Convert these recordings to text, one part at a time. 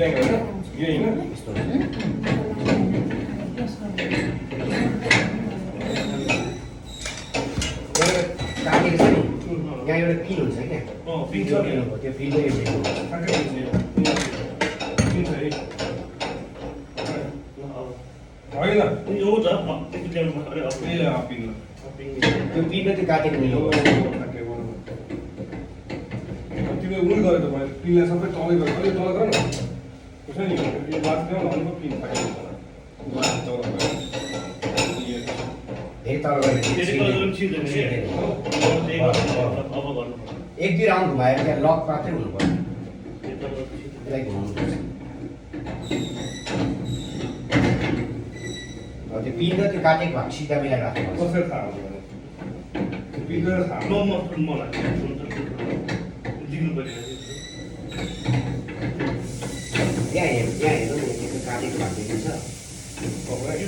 यहाँ एउटा पिन हुन्छ क्या पिन छ नि त्यो पिन चाहिँ होइन यो छ त्यो पिन त्यो काटेको नि हो तिमीले उयो गरेको भयो पिनलाई सबै तलै गरेर अलि तल गर न त्यसो नि यो बात देऊ न अलिक पिन पाइन्छ धेरै तल गरेको एक दुई राउन्ड घुमाएर त्यहाँ लक मात्रै हुनु पर्छ त्यसलाई घुमाउनु पर्छ त्यो पिन र त्यो काटेको भाग सिधा मिलाएर राख्नु पर्छ कसरी थाहा हुन्छ त्यो पिन गरेर थाहा मलाई दिनु पर्यो यहाँ हेर्नु न त्यो काटेको भाग देखिन्छ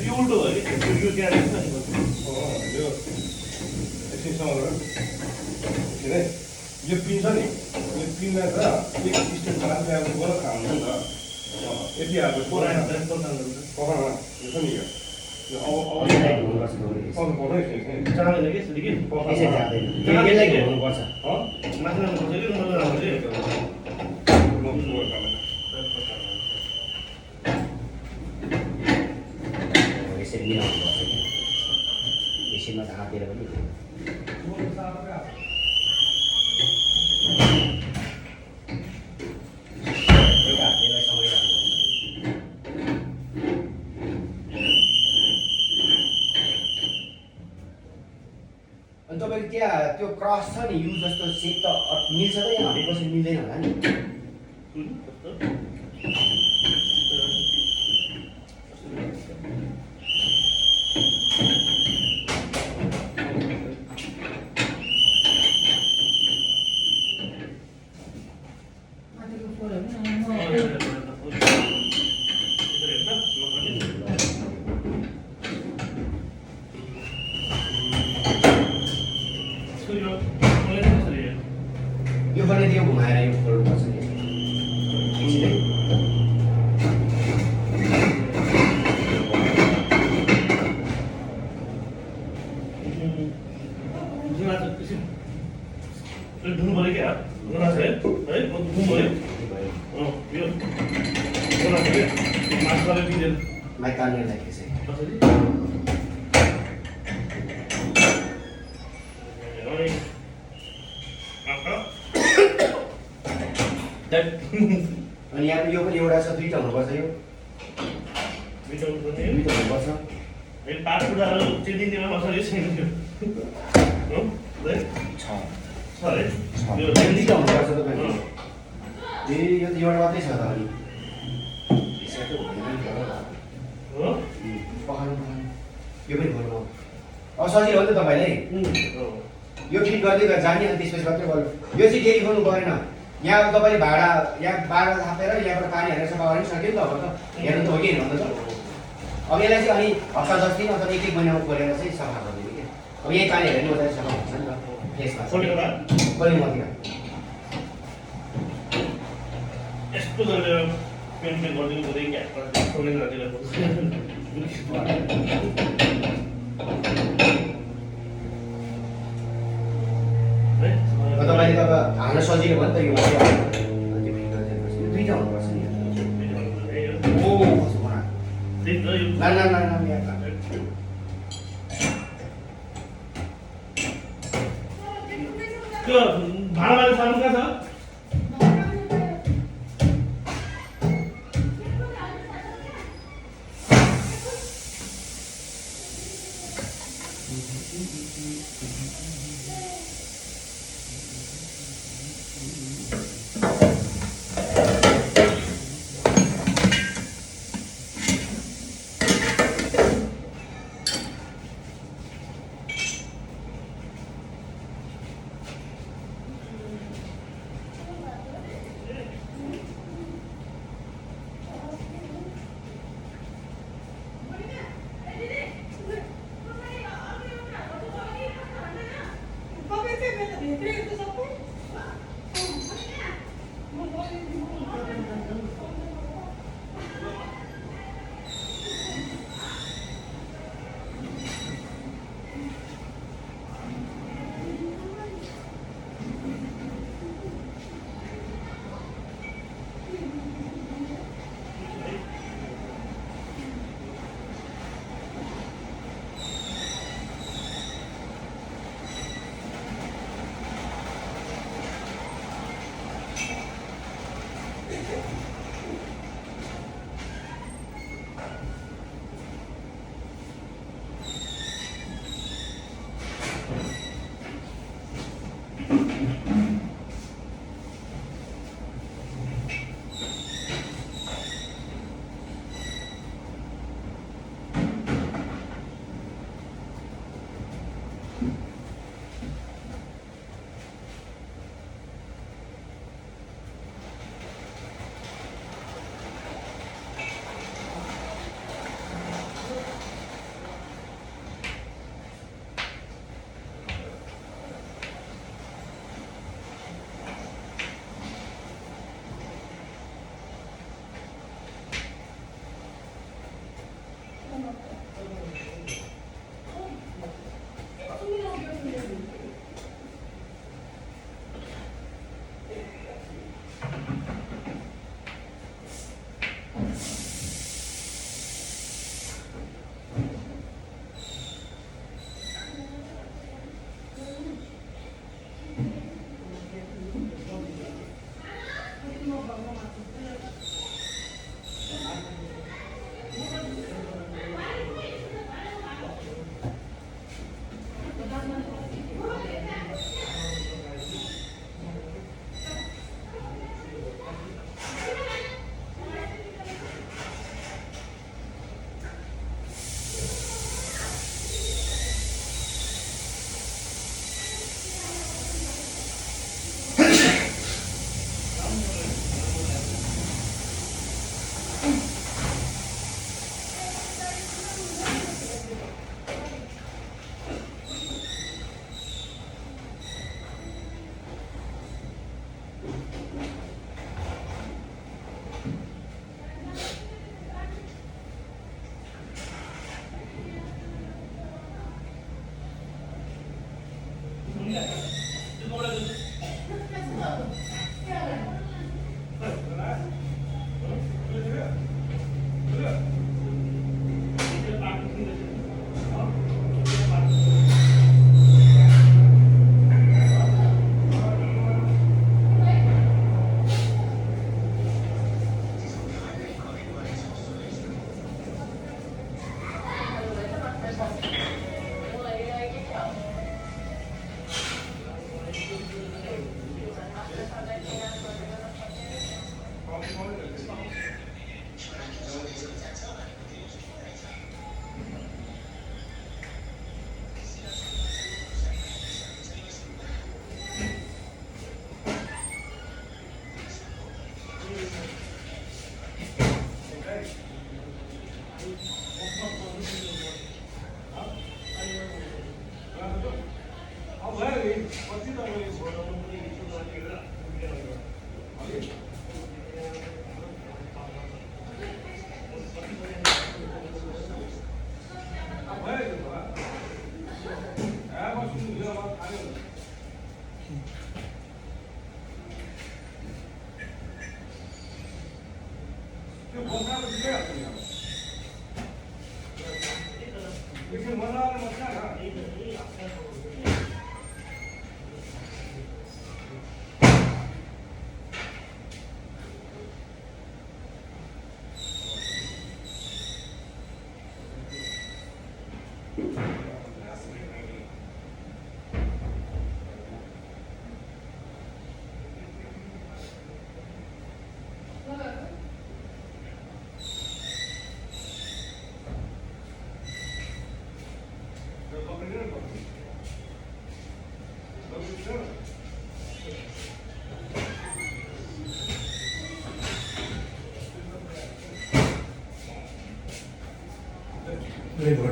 यो उल्टो हो कि यो त्यहाँ रहेछ नि यो एकछिनसम्म गर के अरे यो पिन छ नि यो पिनलाई त एक सिस्टम राख्दै अब गलत थाहा हुन्छ नि त यति अब पकाउन पकाउन यो छ नि यो यसलाई घुमाउनुपर्छ पकाउनु पर्दैन जाँदैन कि यसरी कि यसलाई घुमाउनुपर्छ माथि लानुपर्छ कि मलाई राम्ररी यसरी मिलाउनु पर्छ यसैमा त हातेर पनि हातेलाई समय राख्नुपर्छ अनि तपाईँको त्यहाँ त्यो क्रस छ नि यु जस्तो सेप त मिल्छ त यहाँ 100% मिल्दैन होला नि यो बनाइदियो घुमाएर यो खोल्नुपर्छ नि धुनु पऱ्यो क्या है धुनु पऱ्यो यो मासुले पिँदैन माइक तान्ने लागि चाहिँ अनि यहाँ यो पनि एउटा छ दुईटा हुनुपर्छ यो दुईटा हुनुपर्छ पाँच कुराहरू चिनिदिनेमा मसले छैन यो दुईटा हुनुपर्छ तपाईँको ए यो त एउटा मात्रै छ त अनि पखाल्नु यो पनि गर्नु अब सजिलो हो नि त तपाईँलाई यो फिट गर्दै जाने अनि त्यसपछि मात्रै गर्नु यो चाहिँ डेली गर्नु परेन यहाँ अब तपाईँले भाडा यहाँ भाडा थापेर यहाँबाट पानी हालेर सफा गर्नु सक्यो नि त अब त हेर्नु त हो कि हेर्नु त अब यसलाई चाहिँ अनि हप्ता 10 दिन अथवा एक महिनामा खोलेर चाहिँ सफा गरिदिनु क्या अब यही पानी हालेर मजाले सफा हुन्छ नि त फेसमा खोल्ने मतिर यस्तो गरेर पेन्ट गरिदिनु पर्यो तपाईँले त हाल्न सजिलो भयो नि त यो दुईटा हुनुपर्छ नि त्यो भाडावाले सामान कहाँ छ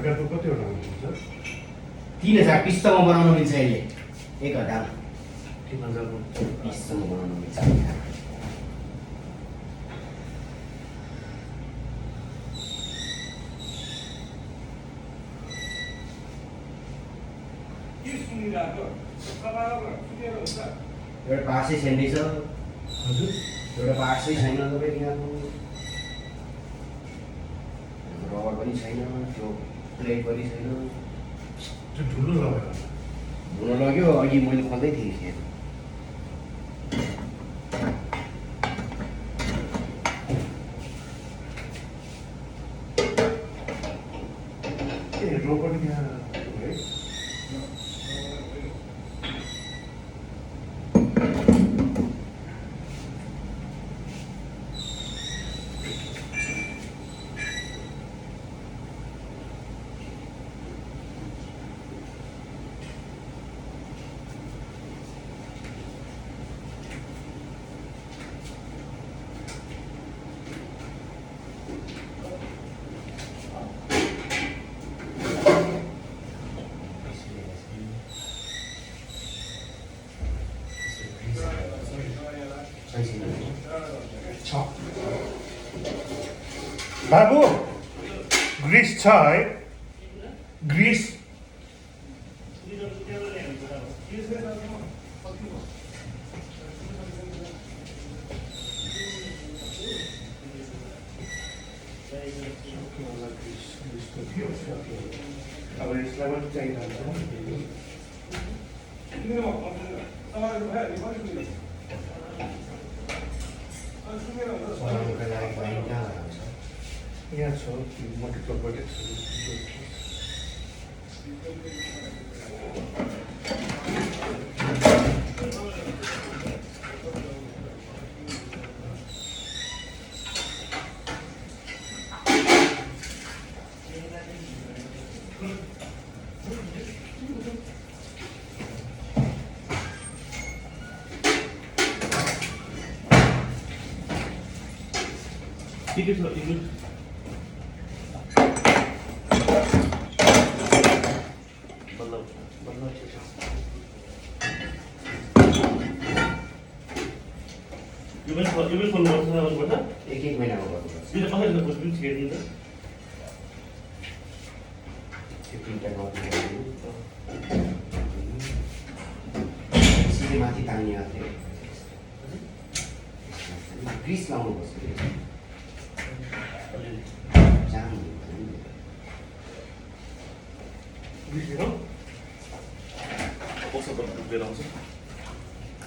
घरको कतिवटा हुन्छ 3000 पिससम्म बनाउन मिल्छ यसले 1000 3000 पिससम्म बनाउन मिल्छ एउटा पासै छैन छ हजुर एउटा पासै छैन तपाईँ यहाँको रबर पनि छैन त्यो प्लेट पनि छैन त्यो ठुलो लगाएर हुन लाग्यो अघि मैले खोल्दै थिएँ यहाँ ए रोबोट यहाँ है बाबु ग्रिस छ है ग्रिस अब यसलाई पनि चाहिरहन्छ यहाँ छ मल्टिप्लबाट के छ यो बल्ल बल्ल छ यो पनि खोल्नुपर्छ एक महिनामा गर्नुपर्छ यो कसरी त पनि छेडिन्छ त्यो प्रिन्टर गर्नु सिधै माथि तान्ने हाल्थ्यो ग्रिस लाउनुपर्छ जाम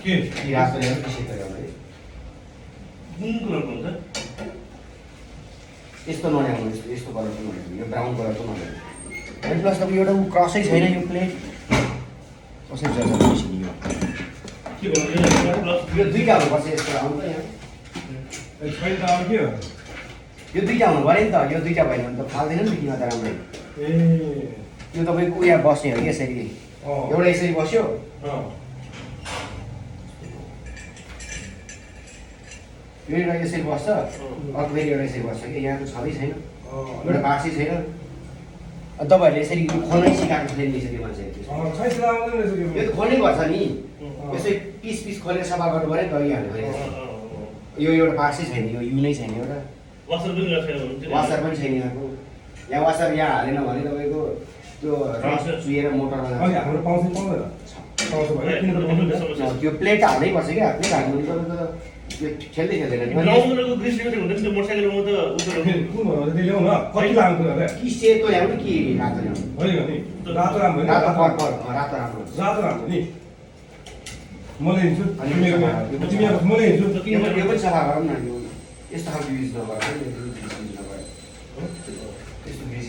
के रातो ल्याउनु सेतो ल्याउनु है कुन कलरको हुन्छ यस्तो नल्याउनु यस्तो कलरको नल्याउनु यो ब्राउन कलरको नल्याउनु अनि प्लस अब एउटा क्रसै छैन यो प्लेट कसरी जग्गा मिसिने यो के भन्नु यो दुईवटा हुनुपर्छ यस्तो आउनु त यहाँ छैन त अब के हो यो दुईवटा हुनु पऱ्यो नि त यो दुईवटा भएन भने त फाल्दैन नि बिक्रीमा त राम्रै ए यो तपाईँको उयो बस्ने हो कि यसरी एउटा यसरी बस्यो यो एउटा यसरी बस्छ अर्को फेरि एउटा यसरी बस्छ कि यहाँ त छँदै छैन एउटा बाक्सै छैन अनि तपाईँहरूले यसरी खोल्नै सिकाएको छैन यसरी मान्छेले यो त खोल्नै पर्छ नि यसै पिस पिस खोलेर सफा गर्नु पऱ्यो नि त अघि हाल्नु पऱ्यो यो एउटा बाक्सै छैन यो यु नै छैन एउटा वासर पनि छैन यहाँको यहाँ वासर यहाँ हालेन भने तपाईँको त्यो रस चुहेर मोटरमा हाम्रो पाउँछ पाउँदैन त्यो प्लेट हाल्नै पर्छ क्या प्लेट हाल्नु भने तपाईँको त्यो खेल्दै खेल्दैन नि कति लाग्नु कि सेतो ल्याउनु कि रातो ल्याउनु रातो राम्रो रातो पर्पल रातो राम्रो रातो राम्रो नि म ल्याइदिन्छु तिमी अब म ल्याइदिन्छु यो पनि सफा गरौँ न यो यस्तो खालको युज नगर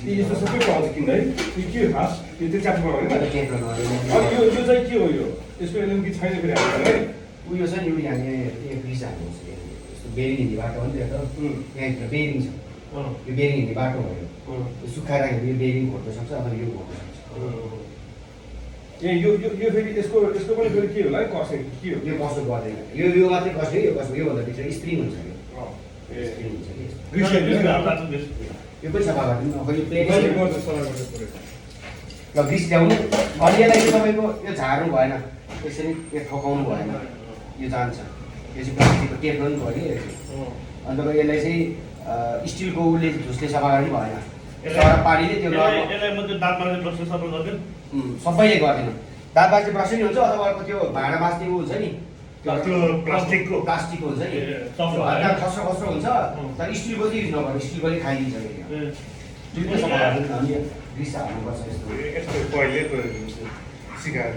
यस्तो सबै पाउँछ किन है यो के हो खास यो चाहिँ च्याप्टो होइन अनि यो चाहिँ के हो यो यसको एलएम कि छैन फेरि हाल्नु है उयो छ नि एउटा यहाँ ब्रिज हाल्नुपर्छ यस्तो बेरिङ हिँड्ने बाटो हो नि त यहाँभित्र बेरिङ छ यो बेरिङ हिँड्ने बाटो भयो यो सुक्खाएर राख्यो यो बेरिङ घोट्न सक्छ अथवा यो घोट्न सक्छ ए यो फेरि यसको पनि फेरि के होला है कस्ने के हो यो कसो गर्दैन यो मात्रै कस्ने यो कसो योभन्दा भित्र स्प्रिङ हुन्छ कि स्प्रिङ हुन्छ कि यो पनि सफा गरिदिनु अब यो प्लेट ल ग्रिस ल्याउनु अनि यसलाई चाहिँ तपाईँको यो झार्नु भएन यसरी यो ठोकाउनु भएन यो जान्छ यो चाहिँ प्लास्टिकको टेप पनि भयो कि अनि तपाईँ यसलाई चाहिँ स्टिलको उसले झुसले सफा गर्नु भएन तर पानीले त्यो सबैले गर्दैन दाँत बाजे ब्रस नि हुन्छ अथवा अर्को त्यो भाँडा बाँच्ने ऊ हुन्छ नि प्लास्टिकको हुन्छ नि खस्रो खस्रो हुन्छ तर स्टिलको चाहिँ युज नगर्नु स्टिलकोले खाइदिन्छ दुईवटा सफा गर्नु अनि ग्रिस हाल्नुपर्छ यस्तो पहिलेको सिकाएर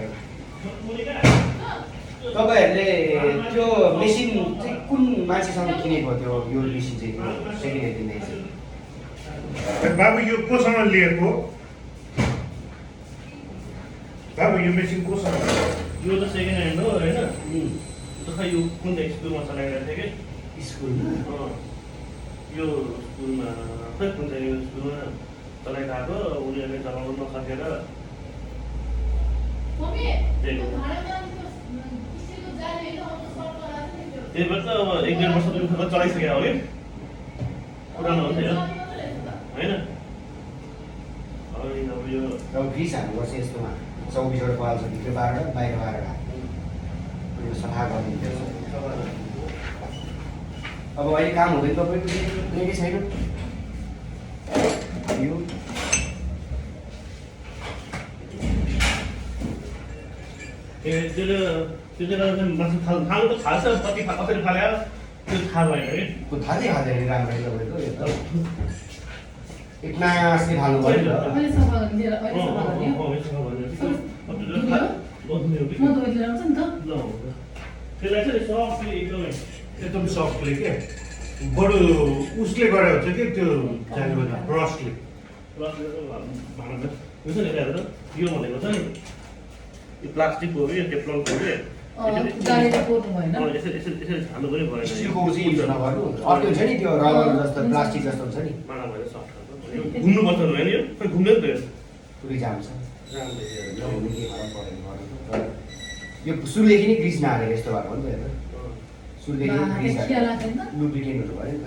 तपाईँहरूले त्यो मेसिन चाहिँ कुन मान्छेसँग किनेको त्यो यो मेसिन चाहिँ त्यो सेकेन्ड ह्यान्ड किन्दै चाहिँ बाबु यो कोसँग लिएको बाबु यो मेसिन कोसँग यो त सेकेन्ड ह्यान्ड हो होइन खै यो कुन चाहिँ स्कुलमा चलाइरहेको थियो कि स्कुलमा यो स्कुलमा खै कुन चाहिँ यो स्कुलमा चलाइरहेको उनीहरूले चलाउनु नसकेर त्यही भएर त अब 1-1.5 वर्ष चलाइसकेको हो कि पुरानो हो नि होइन अब यो अब ग्रिस हाल्नुपर्छ यस्तोमा 24वटा पाल छ भित्र 12 बाहिर 12 यो सफा गरिदिन्छ अब अहिले काम हुँदैन तपाईँको केही छैन यो त्यो मासु खानु त थाहा छ कति कसरी फाल्यो त्यो थाहा भएन कि थाहा चाहिँ खाँदैन राम्ररी तपाईँको यो त एकनासले फाल्नु पऱ्यो नि त त्यसलाई चाहिँ सफ्टली एकदमै एकदम सफ्टले के बरु उसले गरे हुन्छ कि त्यो ब्रसले हुन्छ नि यो भनेको छ नि यो प्लास्टिकको हो कि टेफ्लोनको हो कि यसरी हाल्नु पनि भएन स्टिलको चाहिँ युज नगर्नु अर्को हुन्छ नि त्यो रबर जस्तो प्लास्टिक जस्तो हुन्छ नि माना भएर सफ्ट घुम्नुपर्छ होइन यो खै घुम्दैन त यो पुरै जान्छ नहुनु केही फरक परेन तर यो सुरुदेखि नै ग्रिस नहालेर यस्तो भएको हो नि त सुरुदेखि नै ग्रिस लुब्रिकेन्टहरू भयो नि त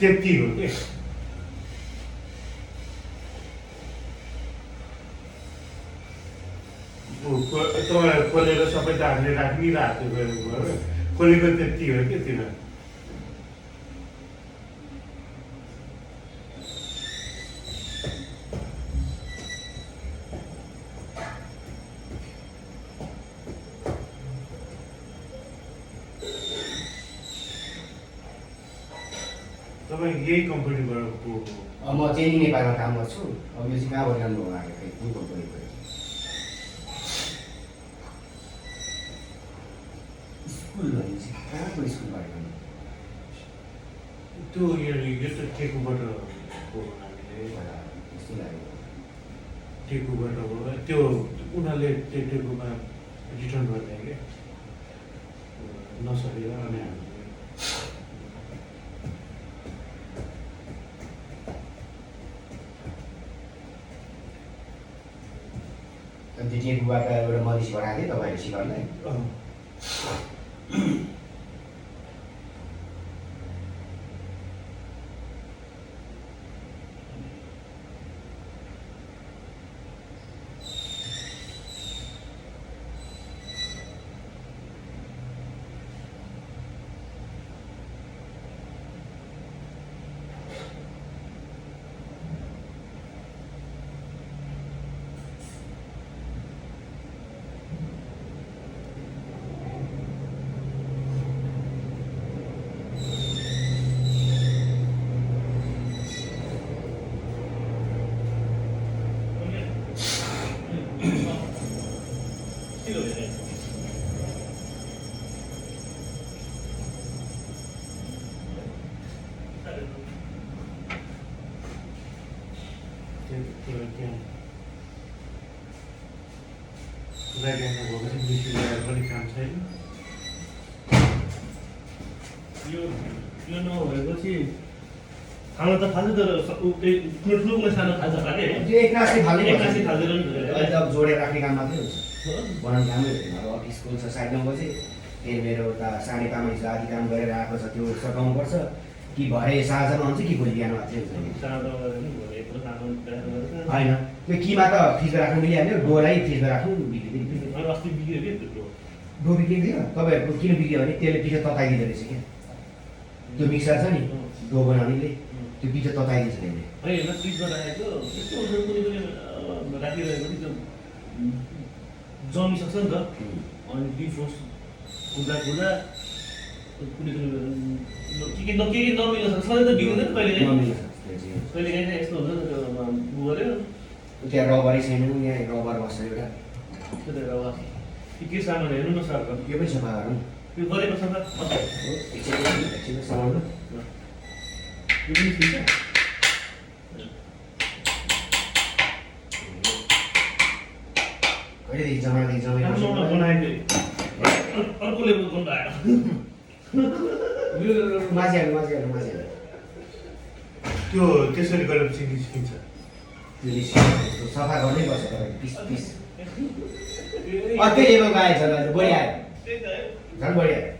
त्यति हो कि तपाईँ खोलेर सबै त हामीले राखि राखेको खोलेको त्यति हो कि तिनीहरू तपाईँ यही कम्पनीबाट को हो म चेन्जिङ नेपालमा काम गर्छु। अब यो चाहिँ कहाँबाट राम्रो भएको खै कुन कम्पनीको स्कुल भने चाहिँ कहाँको स्कुलबाट गर्नु? त्यो यो त टेकुबाट हो हामीले त्यस्तै लाग्यो। टेकुबाट हो त्यो उनीहरूले त्यो टेकुमा रिटर्न गर्ने क्या नसकेर अनि हामीले अनि त्यो टेकुबाट एउटा मधेसी पठाएको थिएँ तपाईँले सिकाउनलाई। पनि काम छैन यो नभएपछि खाना त खान्छ तर ठुलो कुनै सानो खान्छ खाने त्यो एकनासै फाल्ने एकनासै खाँदैन नि त। अहिले त अब जोडेर राख्ने काम मात्रै हुन्छ। बनाउने कामै हुँदैन। अब अफिस स्कुल छ साढे 9 बजे, फेरि मेरो उता 5:30 आदि काम गरेर आएको छ त्यो सघाउनुपर्छ कि भरे साँझमा हुन्छ कि भोलि बिहान मात्रै हुन्छ। होइन त्यो किमा त फ्रिजमा राख्नु मिलिहाल्यो, डोलाई फ्रिजमा राख्नु बिग्रिँदैन। अस्ति बिग्रियो कि त्यो डो बिग्रिँदैन तपाईँहरूको किन बिग्रियो भने त्यसले पिठो तताइदिँदो रहेछ क्या। त्यो मिक्सर छ नि डो बनाउनेले त्यो पिठो तताइदिन्छ त्यसले। होइन फ्रिजमा राखेको यस्तो हुन्छ कुनै पनि राखिरहेको पनि त्यो जमिसक्छ नि त। अनि डिफ्रोस्ट हुँदा कुनै के नमिल्न सक्छ सधैँ त बिग्रिँदैन कहिले कहिले काहीँ यस्तो हुन्छ नि त्यो उ गऱ्यो त्यहाँ रबरै छैन, यहाँ रबर बस्छ एउटा। त्यो त एउटा के सामान हेर्नु न सर यो पनि सफा गरौँ। यो गरेको सफा एकछिन समाउनु। यो पनि ठिक छ। कहिलेदेखि जमानादेखि राम्रोसँग बनाएको अर्को लेभलको गन्ध आयो। माझिहाल्नु। त्यो त्यसरी गरेपछि निस्किन्छ त्यो सफा गर्नै पर्छ तपाईँले पिस पिस। अर्कै लेभलको आएछ ल, बढी आयो, झन् बढी आयो।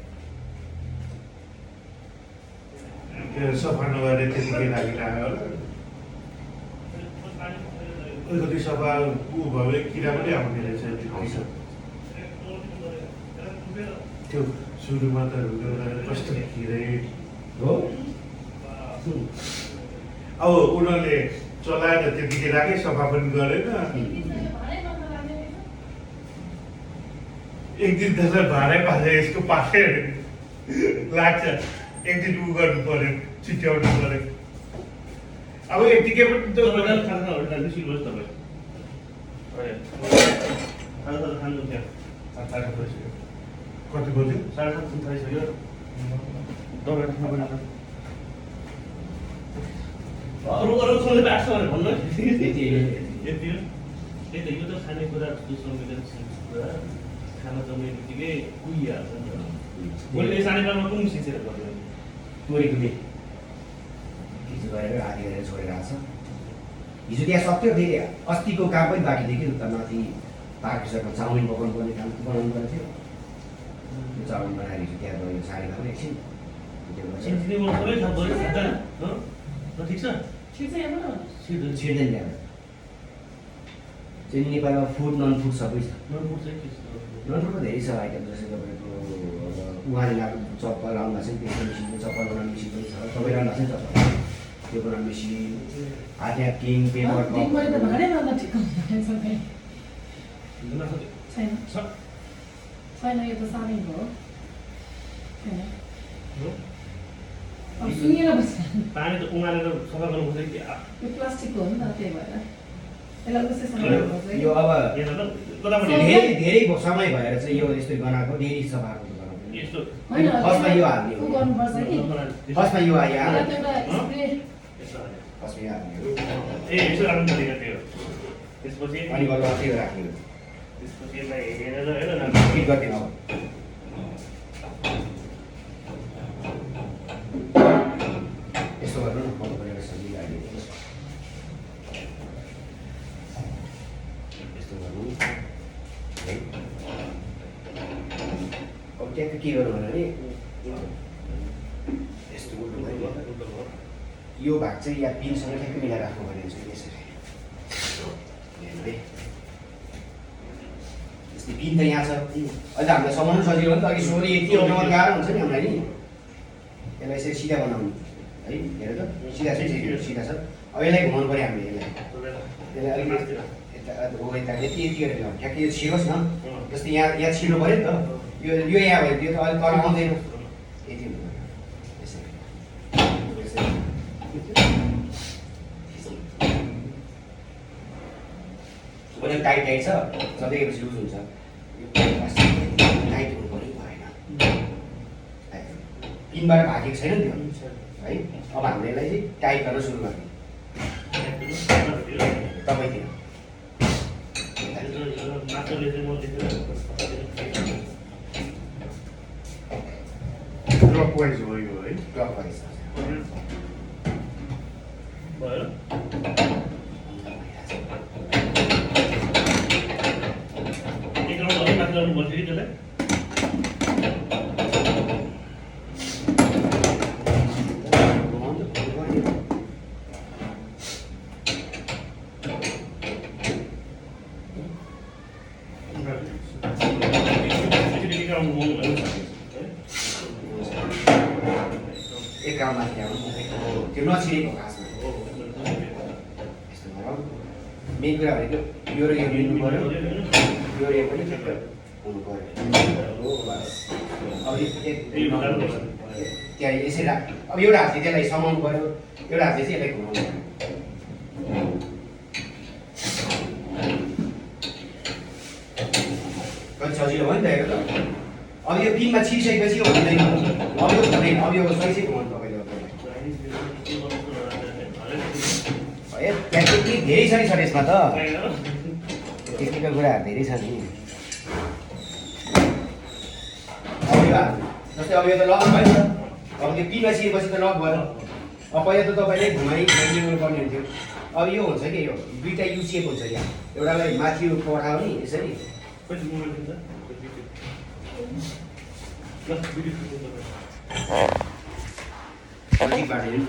त्यो सफा नगरेर त्यतिकै राखिरहेको होला अलिकति सफा ऊ भयो किरा पनि आउने रहेछ त्यो सुरुमा त कस्तो खिरै हो। अब उनीहरूले चलाएर त्यतिकै राखे सफा पनि गरेन। एक दिन त्यसलाई भाडै पाल्छ यसको पासै लाग्छ। एक दिन उ गर्नु पर्यो, चिट्याउनु पर्यो। अब यतिकै पनि त खानाहरू खानु सिल्नुहोस् तपाईँ खाना खानु त्यहाँ 7:30 बजिसक्यो। कति बज्यो? 7:30 खाइसक्यो। दबाई खानु पनि अरू सोध्दै आएको छ भनेर भन्नु यति हो। त्यही त यो त खानेकुरा संवेदनशील कुरा खाना जम्ने बित्तिकै कुहिहाल्छ नि त। मैले 5:30 कुन सिसेर गर्दैन तोरीको बिट हिजो गरेर आधी गरेर छोडेर आएको छ। हिजो त्यहाँ सक्थ्यो, फेरि अस्तिको काम पनि बाँकी थियो कि उता माथि पार्किसकेको चाउमिन पकाउनु पर्ने काम बनाउनु पर्ने थियो। त्यो चाउमिन बनाएर हिजो त्यहाँ गयो 9:30 एकछिन। चिनी मलाई सबै थाहा पऱ्यो थाहा छैन ल ठिक छ ठिक छ यहाँ पनि छिर्दैन छिर्दैन त्यहाँ चाहिँ नेपालमा फुड नन फुड सबै छ नपुग्छ के छ नन फुडमा धेरै छ आइटम जस्तै तपाईँको अब उहाँले लगाएको चप्पल लाउनु भएको छ नि त्यसको मेसिन चप्पल बनाउने मेसिन पनि छ तपाईँ लाउनु भएको छ नि चप्पल त्यो बनाउने मेसिन हात किङ पेपर दिन मैले त भाडै भन्दा ठिक हुन्छ छैन छ छैन यो त सानै भयो छैन अब सुँगेर बस्छ पानी त उमालेर सफा गर्नुपर्छ कि यो प्लास्टिकको हो नि त त्यही भएर यसलाई उसैसँग यो अब कतापट्टि धेरै समय भएर चाहिँ यो यस्तो बनाएको डेली सफाको बनाएको यस्तो फर्स्टमा यो हाल्ने उ गर्नुपर्छ कि फर्स्टमा यो एउटा हाल्ने एउटा स्प्रे यस्तो हाल्यो। फर्स्टमा यो हाल्ने ए यसो राख्नु पऱ्यो त्यो त्यसपछि अनि गर्नु त्यो राख्ने त्यसपछि यसलाई हेरेर हेर न फिट गरिदिनु अब यस्तो गर्नु न म गरेर सजिलो अहिले यस्तो गर्नु है अब ट्याक्क के गर्नु भने यस्तो उल्टो भयो यो भाग चाहिँ या पिनसँग ठ्याक्कै मिलाएर राख्नु भने चाहिँ यसरी हेर्नु है यस्तै पिन त यहाँ छ अहिले हामीलाई समाउनु सजिलो हो नि त अघि सोरी यति आउनुमा गाह्रो हुन्छ नि हामीलाई नि यसलाई यसरी सिधा बनाउनु है हेर त सिधा छ सिधा छ अब यसलाई घुमाउनु पऱ्यो हामीले यसलाई अलिकति यता हो यता यति यति गरेर ल्याउनु ठ्याक्कै यो छिरोस् न जस्तै यहाँ छिर्नु पऱ्यो नि त यो यहाँ भयो त्यो त अलिक तल आउँदैन यति हुनु पऱ्यो यसरी यसरी अलिक टाइट टाइट छ चल्दैपछि लुज हुन्छ टाइट हुनु पऱ्यो भएन पिनबाट भागेको छैन नि त्यो है अब हामीले यसलाई चाहिँ टाइट गर्न सुरु गर्ने तपाईँतिर क्लकवाइज हो यो है क्लकवाइज भयो एक राउन्ड अलिक मात्र गर्नुपर्छ कि त्यसलाई एक राउन्ड माथि आउनु त्यो नछिरेको घाँसमा यस्तो गरौँ मेन कुरा भनेको यो र यो मिल्नु पऱ्यो यो र यो पनि ठिक हुनु पऱ्यो हो बस अब त्यहाँ यसरी राख अब एउटा हातले त्यसलाई समाउनु पऱ्यो एउटा हातले चाहिँ यसलाई घुमाउनु पऱ्यो कति सजिलो भयो नि त हेर त अब यो पिनमा छिरिसकेपछि यो हुँदैन अब यो हुँदैन अब यो सही चाहिँ घुमाउनु तपाईँले है त्यहाँ धेरै छ नि सर यसमा त टेक्निकल कुराहरू धेरै छ नि अब यो जस्तै अब यो त लक भयो नि त अब त्यो पिनमा छिरेपछि त लक भयो अब पहिला त तपाईँले घुमाइदिनु पर्ने हुन्थ्यो अब यो हुन्छ कि यो दुईवटा युसिएको हुन्छ यहाँ एउटालाई माथि पठाउने यसरी कति मोबाइल दिन्छ ल भिडियो नजिकबाट हेर्नु